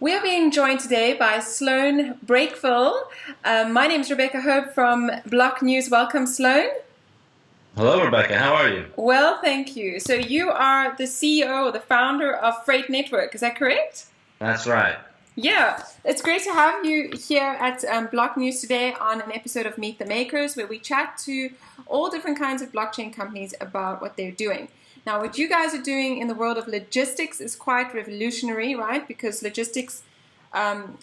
We are being joined today by Sloane Brakeville. My name is Rebecca Herb from Block News. Welcome, Sloane. Hello, Rebecca. How are you? Well, thank you. So you are the CEO, the founder of Fr8 Network. Is that correct? That's right. Yeah, it's great to have you here at Block News today on an episode of Meet the Makers, where we chat to all different kinds of blockchain companies about what they're doing. Now, what you guys are doing in the world of logistics is quite revolutionary, right? Because logistics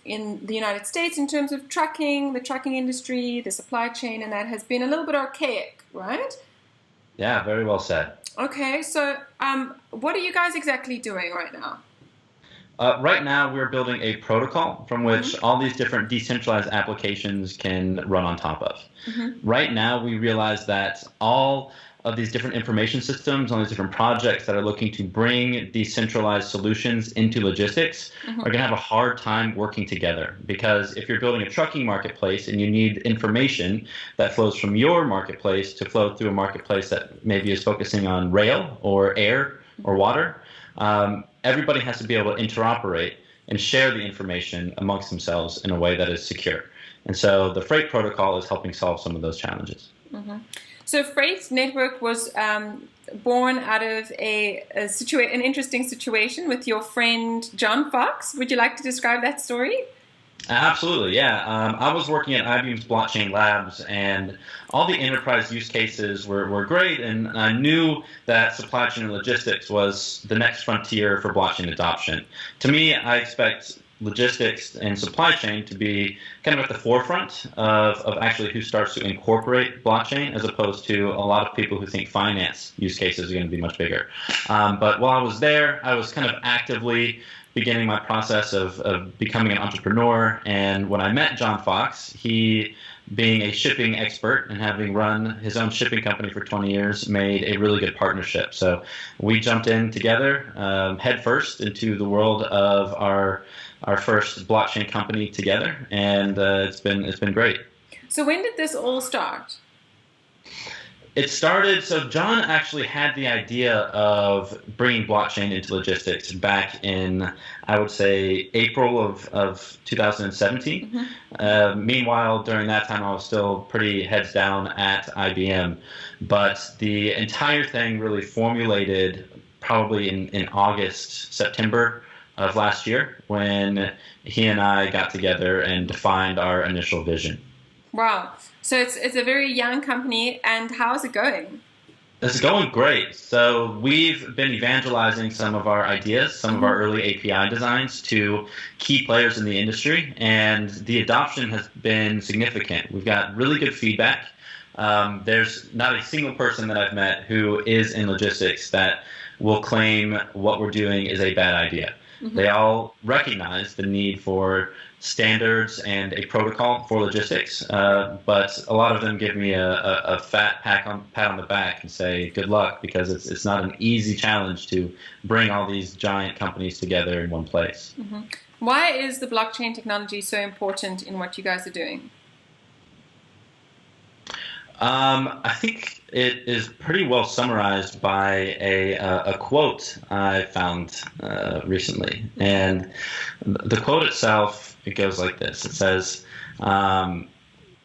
in the United States, in terms of trucking, the trucking industry, the supply chain, and that has been a little bit archaic, right? Yeah, very well said. Okay, so what are you guys exactly doing right now? Right now, we're building a protocol from which all these different decentralized applications can run on top of. Right now, we realize that all of these different information systems, all these different projects that are looking to bring decentralized solutions into logistics are going to have a hard time working together. Because if you're building a trucking marketplace and you need information that flows from your marketplace to flow through a marketplace that maybe is focusing on rail or air or water, everybody has to be able to interoperate and share the information amongst themselves in a way that is secure. And so the Fr8 protocol is helping solve some of those challenges. So Fr8 Network was born out of an interesting situation with your friend John Fox. Would you like to describe that story? Absolutely, yeah. I was working at IBM's blockchain labs, and all the enterprise use cases were great, and I knew that supply chain and logistics was the next frontier for blockchain adoption. To me, I expect logistics and supply chain to be kind of at the forefront of actually who starts to incorporate blockchain, as opposed to a lot of people who think finance use cases are going to be much bigger. But while I was there, I was kind of actively beginning my process of becoming an entrepreneur. And when I met John Fox, he, being a shipping expert and having run his own shipping company for 20 years, made a really good partnership. So we jumped in together, head first into the world of our first blockchain company together, and it's been great. So when did this all start? It started, so John actually had the idea of bringing blockchain into logistics back in, I would say, April of 2017. Meanwhile, during that time, I was still pretty heads down at IBM. But the entire thing really formulated probably in August, September of last year, when he and I got together and defined our initial vision. Wow. So it's a very young company, and how's it going? It's going great. So we've been evangelizing some of our ideas, some of our early API designs to key players in the industry, and the adoption has been significant. We've got really good feedback. There's not a single person that I've met who is in logistics that will claim what we're doing is a bad idea. They all recognize the need for standards and a protocol for logistics, but a lot of them give me a fat pat on the back and say good luck, because it's not an easy challenge to bring all these giant companies together in one place. Why is the blockchain technology so important in what you guys are doing? I think it is pretty well summarized by a quote I found recently. And the quote itself, it goes like this. It says,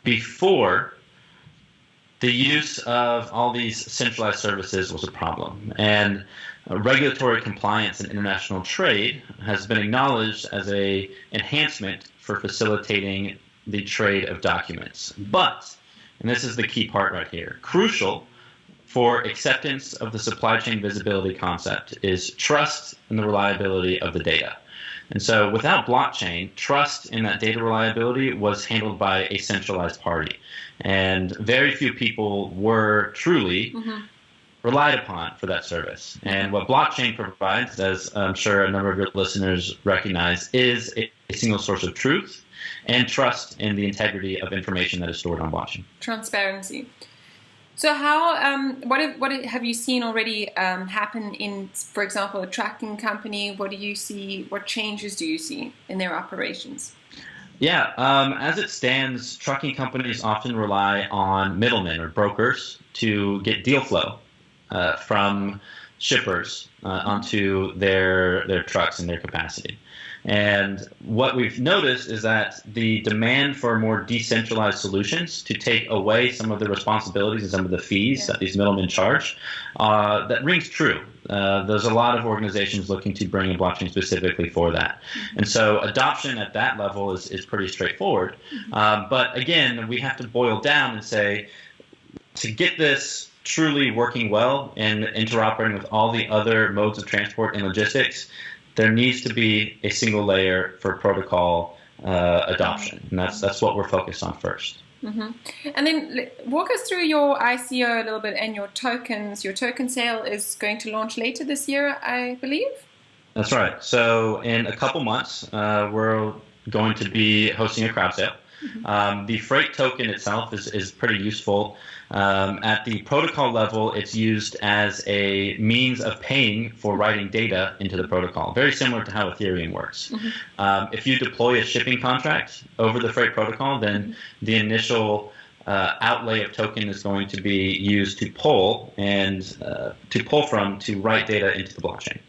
before, the use of all these centralized services was a problem. And regulatory compliance and international trade has been acknowledged as an enhancement for facilitating the trade of documents. But, and this is the key part right here, crucial for acceptance of the supply chain visibility concept is trust in the reliability of the data. And so without blockchain, trust in that data reliability was handled by a centralized party. And very few people were truly relied upon for that service. And what blockchain provides, as I'm sure a number of your listeners recognize, is a single source of truth and trust in the integrity of information that is stored on blockchain. Transparency. So how, what have you seen already happen in, for example, a tracking company? What do you see, what changes do you see in their operations? Yeah, as it stands, trucking companies often rely on middlemen or brokers to get deal flow from shippers onto their trucks and their capacity. And what we've noticed is that the demand for more decentralized solutions to take away some of the responsibilities and some of the fees that these middlemen charge, that rings true. There's a lot of organizations looking to bring a blockchain specifically for that. And so adoption at that level is pretty straightforward. But again, we have to boil down and say, to get this truly working well and interoperating with all the other modes of transport and logistics, there needs to be a single layer for protocol adoption, and that's what we're focused on first. And then walk us through your ICO a little bit and your tokens. Your token sale is going to launch later this year, I believe? That's right. So in a couple months, we're going to be hosting a crowd sale. The Fr8 token itself is pretty useful. At the protocol level, it's used as a means of paying for writing data into the protocol, very similar to how Ethereum works. If you deploy a shipping contract over the Fr8 protocol, then the initial outlay of token is going to be used to pull from to write data into the blockchain.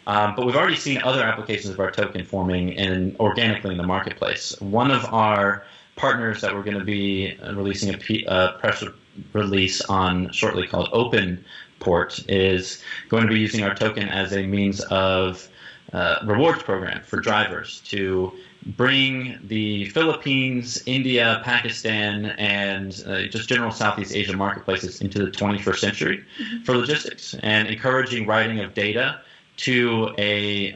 But we've already seen other applications of our token forming organically in the marketplace. One of our partners that we're going to be releasing a press release on shortly, called OpenPort, is going to be using our token as a means of rewards program for drivers to bring the Philippines, India, Pakistan, and just general Southeast Asia marketplaces into the 21st century for logistics, and encouraging writing of data to a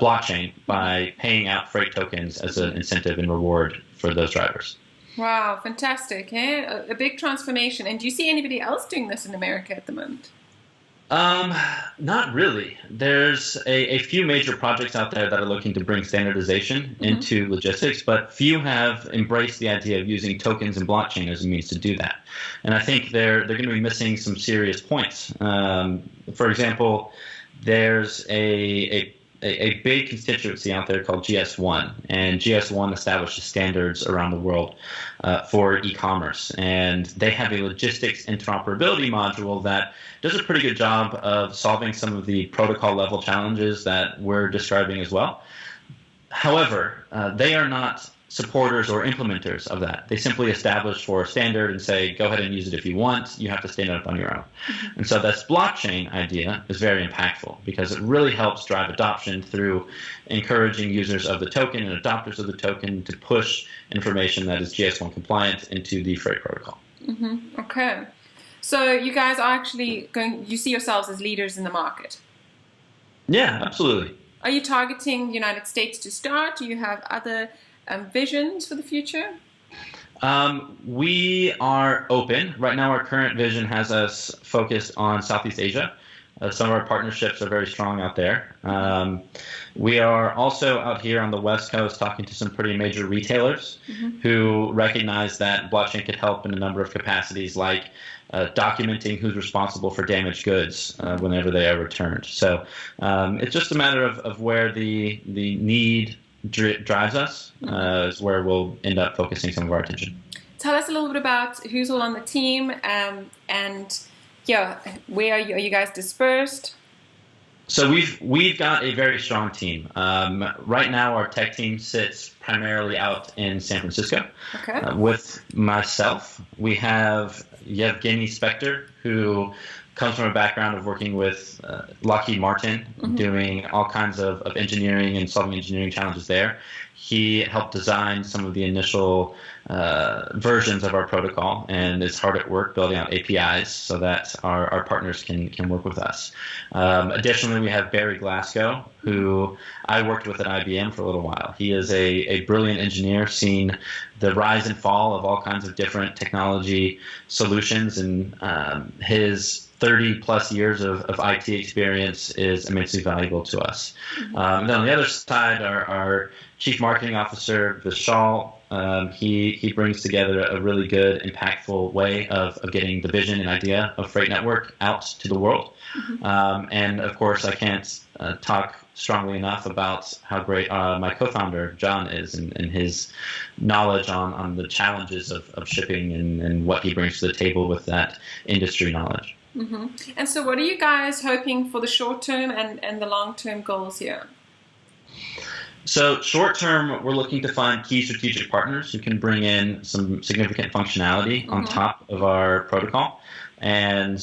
blockchain by paying out Fr8 tokens as an incentive and reward for those drivers. Wow, fantastic. Eh? A big transformation. And do you see anybody else doing this in America at the moment? Not really. There's a few major projects out there that are looking to bring standardization into logistics, but few have embraced the idea of using tokens and blockchain as a means to do that. And I think they're going to be missing some serious points. For example, there's a big constituency out there called GS1, and GS1 establishes standards around the world for e-commerce, and they have a logistics interoperability module that does a pretty good job of solving some of the protocol level challenges that we're describing as well. However, they are not supporters or implementers of that. They simply establish for a standard and say, go ahead and use it if you want. You have to stand it up on your own. And so this blockchain idea is very impactful because it really helps drive adoption through encouraging users of the token and adopters of the token to push information that is GS1 compliant into the Fr8 protocol. Okay. So you guys are actually you see yourselves as leaders in the market? Yeah, absolutely. Are you targeting the United States to start? Do you have other visions for the future? We are open. Right now, our current vision has us focused on Southeast Asia. Some of our partnerships are very strong out there. We are also out here on the West Coast talking to some pretty major retailers who recognize that blockchain could help in a number of capacities, like documenting who's responsible for damaged goods whenever they are returned. So it's just a matter of where the need drives us, is where we'll end up focusing some of our attention. Tell us a little bit about who's all on the team, and where are you guys dispersed? So we've got a very strong team. Right now, our tech team sits primarily out in San Francisco. Okay. With myself, we have Yevgeny Spector, who comes from a background of working with Lockheed Martin, doing all kinds of engineering and solving engineering challenges there. He helped design some of the initial versions of our protocol and is hard at work building out APIs so that our partners can work with us. Additionally, we have Barry Glasgow, who I worked with at IBM for a little while. He is a brilliant engineer, seen the rise and fall of all kinds of different technology solutions, and his 30-plus years of IT experience is immensely valuable to us. And then on the other side, our Chief Marketing Officer, Vishal, he brings together a really good, impactful way of getting the vision and idea of Fr8 Network out to the world. And of course, I can't talk strongly enough about how great my co-founder, John, is, and his knowledge on the challenges of shipping and what he brings to the table with that industry knowledge. And so what are you guys hoping for the short-term and the long-term goals here? So short term, we're looking to find key strategic partners who can bring in some significant functionality on top of our protocol. And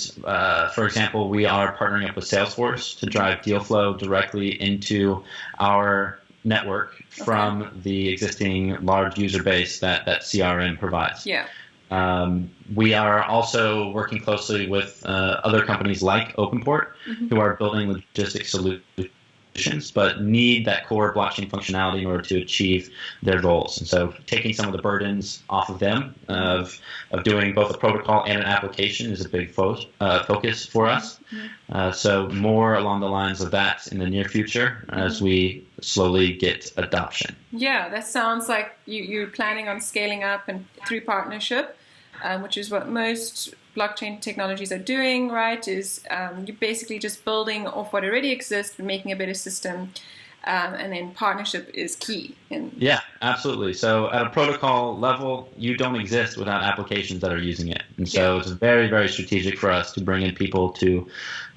for example, we are partnering up with Salesforce to drive deal flow directly into our network from the existing large user base that CRM provides. Yeah. We are also working closely with other companies like OpenPort, who are building logistics solutions, but need that core blockchain functionality in order to achieve their goals. And so taking some of the burdens off of them of doing both a protocol and an application is a big focus for us. So more along the lines of that in the near future as we slowly get adoption. Yeah, that sounds like you're planning on scaling up and through partnership, which is what most blockchain technologies are doing, right? Is you're basically just building off what already exists and making a better system, and then partnership is key. Yeah, absolutely. So at a protocol level, you don't exist without applications that are using it. And so it's very, very strategic for us to bring in people to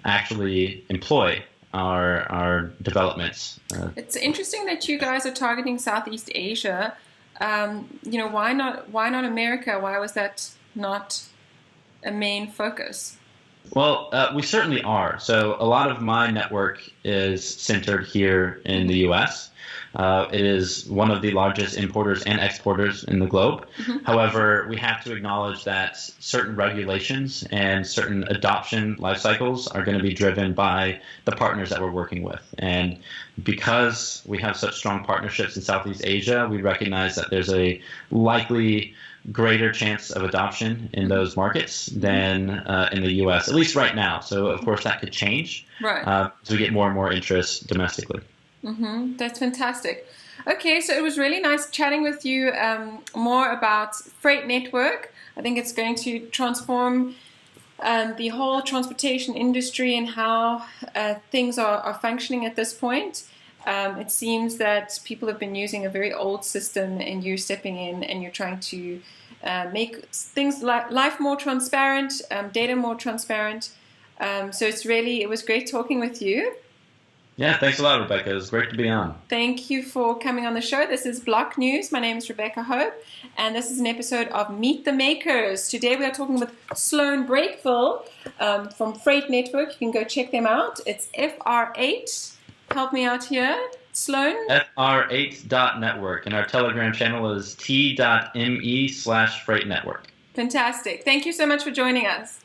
actually employ our developments. It's interesting that you guys are targeting Southeast Asia. Why not America? Why was that not a main focus? Well, we certainly are. So a lot of my network is centered here in the U.S. It is one of the largest importers and exporters in the globe. However, we have to acknowledge that certain regulations and certain adoption life cycles are going to be driven by the partners that we're working with. And because we have such strong partnerships in Southeast Asia, we recognize that there's a likely greater chance of adoption in those markets than in the U.S., at least right now. So, of course, that could change as we get more and more interest domestically. That's fantastic. Okay, so it was really nice chatting with you more about Fr8 Network. I think it's going to transform the whole transportation industry and how things are functioning at this point. It seems that people have been using a very old system, and you're stepping in and you're trying to make things like life more transparent, data more transparent. So it was great talking with you. Yeah, thanks a lot, Rebecca. It was great to be on. Thank you for coming on the show. This is Block News. My name is Rebecca Hope, and this is an episode of Meet the Makers. Today we are talking with Sloane Brakeville from Fr8 Network. You can go check them out. It's Fr8. Help me out here, Sloane. Fr8.network, and our Telegram channel is t.me/Fr8 Network. Fantastic. Thank you so much for joining us.